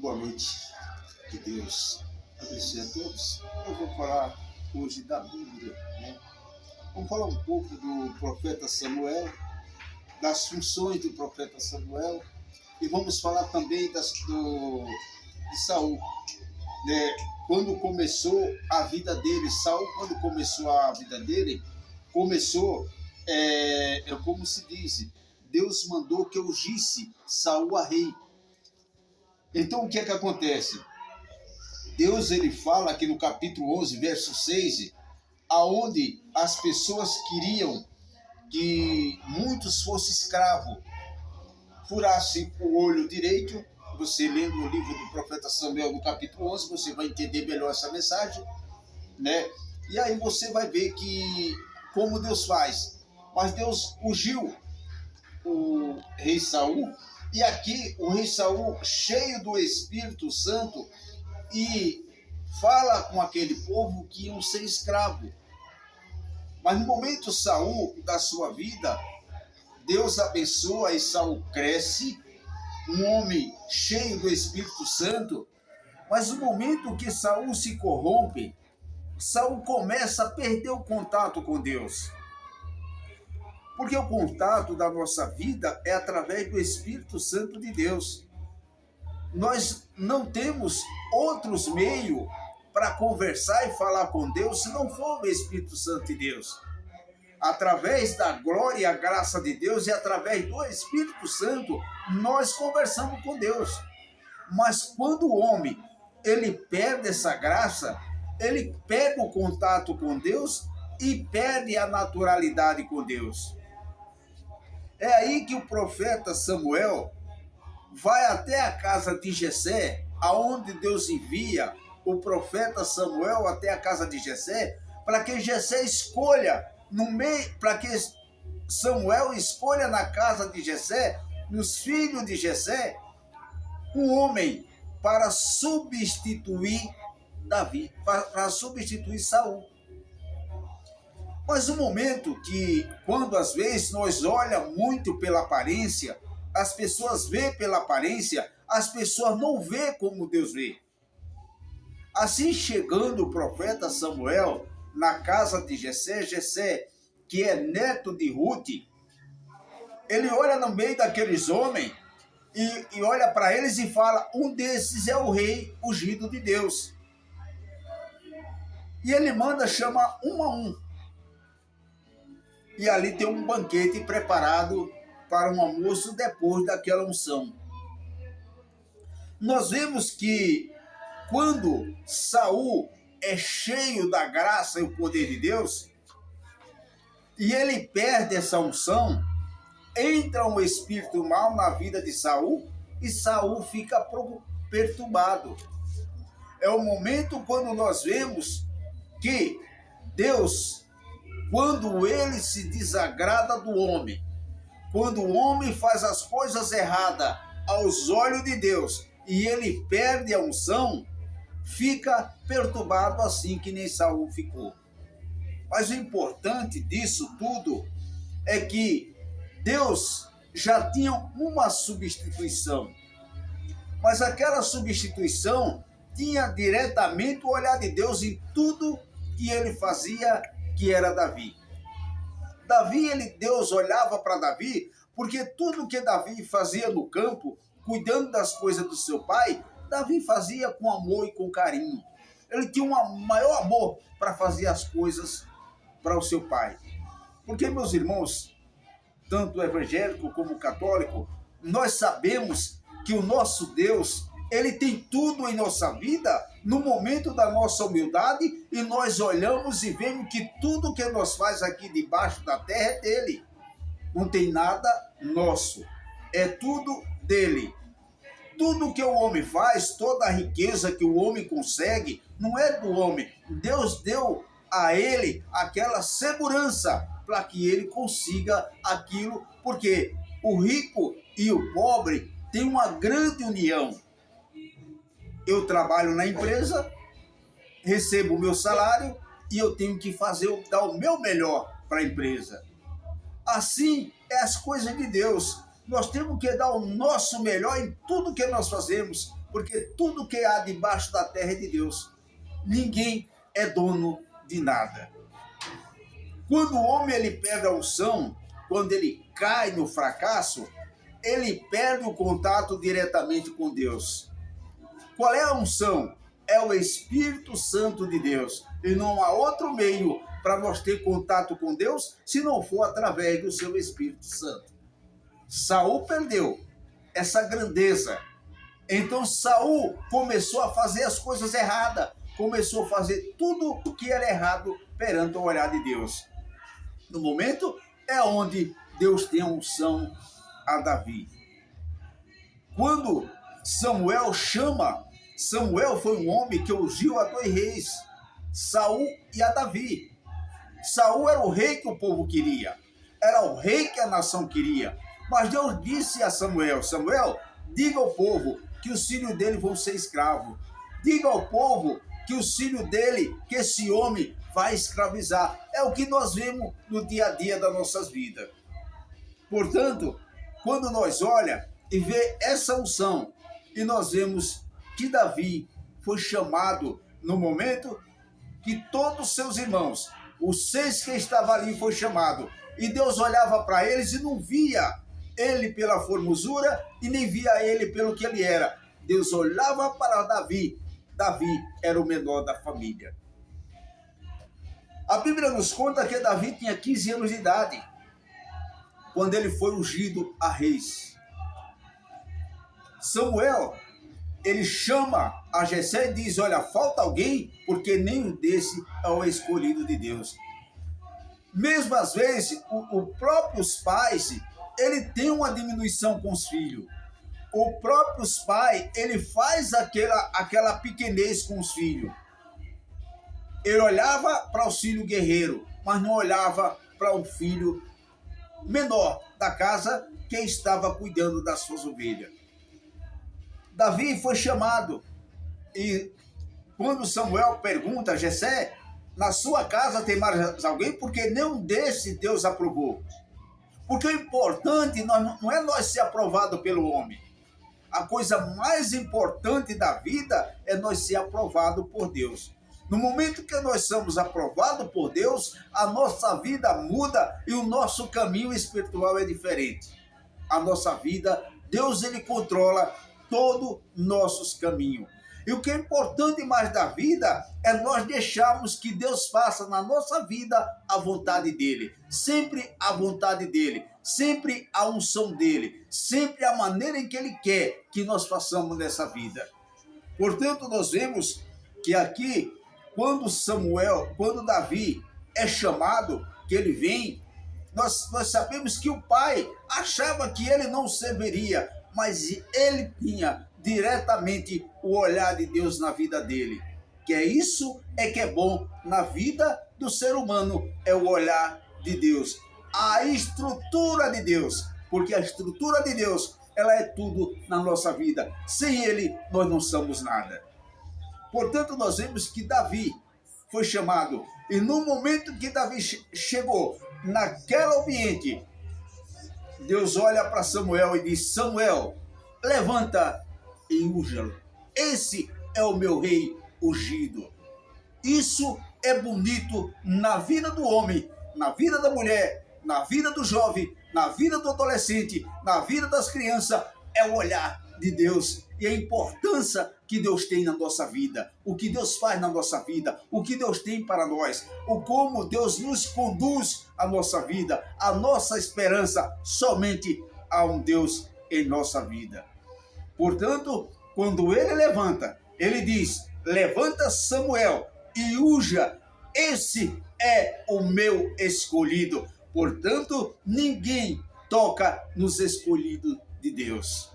Boa noite, que Deus abençoe a todos. Eu vou falar hoje da Bíblia, né? Vamos falar um pouco do profeta Samuel, das funções do profeta Samuel, e vamos falar também de Saul, né? Quando começou a vida dele, Saul, quando começou a vida dele, como se diz, Deus mandou que ungisse Saul a rei. Então, o que é que acontece? Deus, ele fala aqui no capítulo 11, verso 6, aonde as pessoas queriam que muitos fossem escravos, furassem o olho direito. Você lendo o livro do profeta Samuel, no capítulo 11, você vai entender melhor essa mensagem, né? E aí você vai ver que como Deus faz. Mas Deus ungiu o rei Saul, e aqui o rei Saul, cheio do Espírito Santo, e fala com aquele povo que iam ser escravo. Mas no momento Saul da sua vida, Deus abençoa e Saul cresce, um homem cheio do Espírito Santo. Mas no momento que Saul se corrompe, Saul começa a perder o contato com Deus. Porque o contato da nossa vida é através do Espírito Santo de Deus. Nós não temos outros meios para conversar e falar com Deus se não for o Espírito Santo de Deus. Através da glória e a graça de Deus e através do Espírito Santo, nós conversamos com Deus. Mas quando o homem ele perde essa graça, ele perde o contato com Deus e perde a naturalidade com Deus. É aí que o profeta Samuel vai até a casa de Jessé, aonde Deus envia o profeta Samuel até a casa de Jessé, para que Jessé escolha para que Samuel escolha na casa de Jessé, nos filhos de Jessé, um homem para substituir Davi, para substituir Saul. Mas o momento que, quando às vezes nós olhamos muito pela aparência, as pessoas vê pela aparência, as pessoas não vê como Deus vê. Assim, chegando o profeta Samuel na casa de Jessé, Jessé, que é neto de Ruth, ele olha no meio daqueles homens e olha para eles e fala: um desses é o rei ungido de Deus. E ele manda chamar um a um. E ali tem um banquete preparado para um almoço depois daquela unção. Nós vemos que quando Saul é cheio da graça e o poder de Deus, e ele perde essa unção, entra um espírito mau na vida de Saul, e Saul fica perturbado. É o momento quando nós vemos que Deus, quando ele se desagrada do homem, quando o homem faz as coisas erradas aos olhos de Deus e ele perde a unção, fica perturbado assim que nem Saul ficou. Mas o importante disso tudo é que Deus já tinha uma substituição, mas aquela substituição tinha diretamente o olhar de Deus em tudo que ele fazia, que era Davi. Deus olhava para Davi, porque tudo que Davi fazia no campo, cuidando das coisas do seu pai, Davi fazia com amor e com carinho. Ele tinha um maior amor para fazer as coisas para o seu pai. Porque, meus irmãos, tanto evangélico como católico, nós sabemos que o nosso Deus, ele tem tudo em nossa vida no momento da nossa humildade, e nós olhamos e vemos que tudo que nós faz aqui debaixo da terra é dele. Não tem nada nosso, é tudo dele. Tudo que o homem faz, toda a riqueza que o homem consegue, não é do homem. Deus deu a ele aquela segurança para que ele consiga aquilo, porque o rico e o pobre têm uma grande união. Eu trabalho na empresa, recebo o meu salário e eu tenho que dar o meu melhor para a empresa. Assim é as coisas de Deus. Nós temos que dar o nosso melhor em tudo que nós fazemos, porque tudo que há debaixo da terra é de Deus. Ninguém é dono de nada. Quando o homem ele perde a unção, quando ele cai no fracasso, ele perde o contato diretamente com Deus. Qual é a unção? É o Espírito Santo de Deus. E não há outro meio para nós ter contato com Deus se não for através do seu Espírito Santo. Saul perdeu essa grandeza. Então Saul começou a fazer as coisas erradas. Começou a fazer tudo o que era errado perante o olhar de Deus. No momento é onde Deus tem a unção a Davi. Quando Samuel chama, Samuel foi um homem que ungiu a 2 reis, Saul e a Davi. Saul era o rei que o povo queria, era o rei que a nação queria. Mas Deus disse a Samuel: Samuel, diga ao povo que os filhos dele vão ser escravos. Diga ao povo que os filhos dele, que esse homem vai escravizar. É o que nós vemos no dia a dia das nossas vidas. Portanto, quando nós olhamos e vê essa unção, e nós vemos que Davi foi chamado no momento que todos os seus irmãos, os 6 que estavam ali, foi chamado. E Deus olhava para eles e não via ele pela formosura e nem via ele pelo que ele era. Deus olhava para Davi. Davi era o menor da família. A Bíblia nos conta que Davi tinha 15 anos de idade quando ele foi ungido a reis. Samuel, ele chama a Jessé e diz: olha, falta alguém, porque nenhum desse é o escolhido de Deus. Mesmo às vezes, os próprios pais, ele tem uma diminuição com os filhos. O próprio pai, ele faz aquela pequenez com os filhos. Ele olhava para o filho guerreiro, mas não olhava para o filho menor da casa que estava cuidando das suas ovelhas. Davi foi chamado e quando Samuel pergunta a Jessé: na sua casa tem mais alguém? Porque nenhum desse Deus aprovou. Porque o importante não é nós ser aprovado pelo homem. A coisa mais importante da vida é nós ser aprovado por Deus. No momento que nós somos aprovados por Deus, a nossa vida muda e o nosso caminho espiritual é diferente. A nossa vida, Deus ele controla todos os nossos caminhos. E o que é importante mais da vida é nós deixarmos que Deus faça na nossa vida a vontade dele. Sempre a vontade dele, sempre a unção dele, sempre a maneira em que ele quer que nós façamos nessa vida. Portanto, nós vemos que aqui, quando Davi é chamado, que ele vem, nós sabemos que o pai achava que ele não serviria, mas ele tinha diretamente o olhar de Deus na vida dele. Que é isso que é bom na vida do ser humano, é o olhar de Deus, a estrutura de Deus, porque a estrutura de Deus, ela é tudo na nossa vida. Sem ele, nós não somos nada. Portanto, nós vemos que Davi foi chamado, e no momento que Davi chegou naquele ambiente, Deus olha para Samuel e diz: Samuel, levanta e unja-lo. Esse é o meu rei ungido. Isso é bonito na vida do homem, na vida da mulher, na vida do jovem, na vida do adolescente, na vida das crianças. É o olhar de Deus e a importância que Deus tem na nossa vida, o que Deus faz na nossa vida, o que Deus tem para nós, o como Deus nos conduz a nossa vida, a nossa esperança somente a um Deus em nossa vida. Portanto, quando ele levanta, ele diz: levanta Samuel e unja, esse é o meu escolhido. Portanto, ninguém toca nos escolhidos de Deus.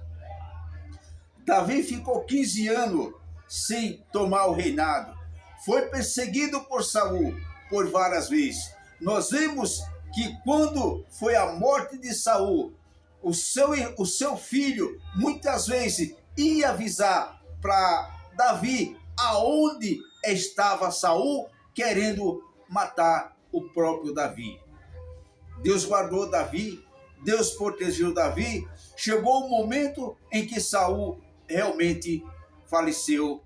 Davi ficou 15 anos sem tomar o reinado. Foi perseguido por Saul por várias vezes. Nós vemos que quando foi a morte de Saul, o seu filho muitas vezes ia avisar para Davi aonde estava Saul, querendo matar o próprio Davi. Deus guardou Davi, Deus protegeu Davi. Chegou o momento em que Saul realmente faleceu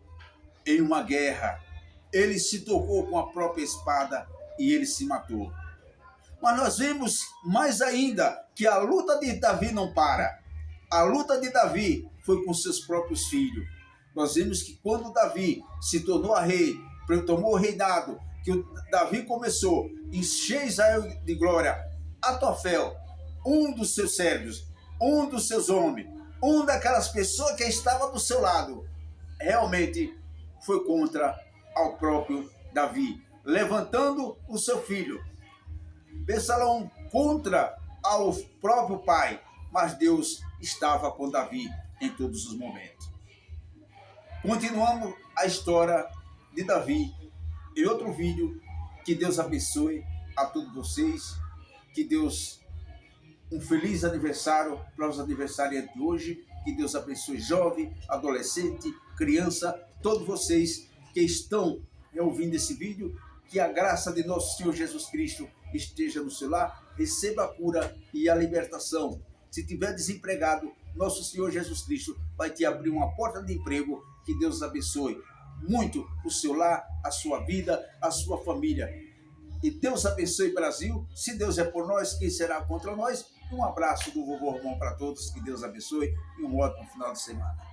em uma guerra. Ele se tocou com a própria espada e ele se matou. Mas nós vemos mais ainda que a luta de Davi não para. A luta de Davi foi com seus próprios filhos. Nós vemos que quando Davi se tornou rei, tomou o reinado, que o Davi começou a encher Israel de glória, Atofel, um dos seus servos, um dos seus homens, um daquelas pessoas que estava do seu lado, realmente foi contra ao próprio Davi, levantando o seu filho, Absalão, contra ao próprio pai, mas Deus estava com Davi em todos os momentos. Continuamos a história de Davi em outro vídeo. Que Deus abençoe a todos vocês, que Deus, um feliz aniversário para os aniversariantes de hoje, que Deus abençoe jovem, adolescente, criança, todos vocês que estão ouvindo esse vídeo, que a graça de nosso Senhor Jesus Cristo esteja no seu lar, receba a cura e a libertação. Se tiver desempregado, nosso Senhor Jesus Cristo vai te abrir uma porta de emprego. Que Deus abençoe muito o seu lar, a sua vida, a sua família. E Deus abençoe Brasil. Se Deus é por nós, quem será contra nós? Um abraço do vovô Romão para todos. Que Deus abençoe e um ótimo final de semana.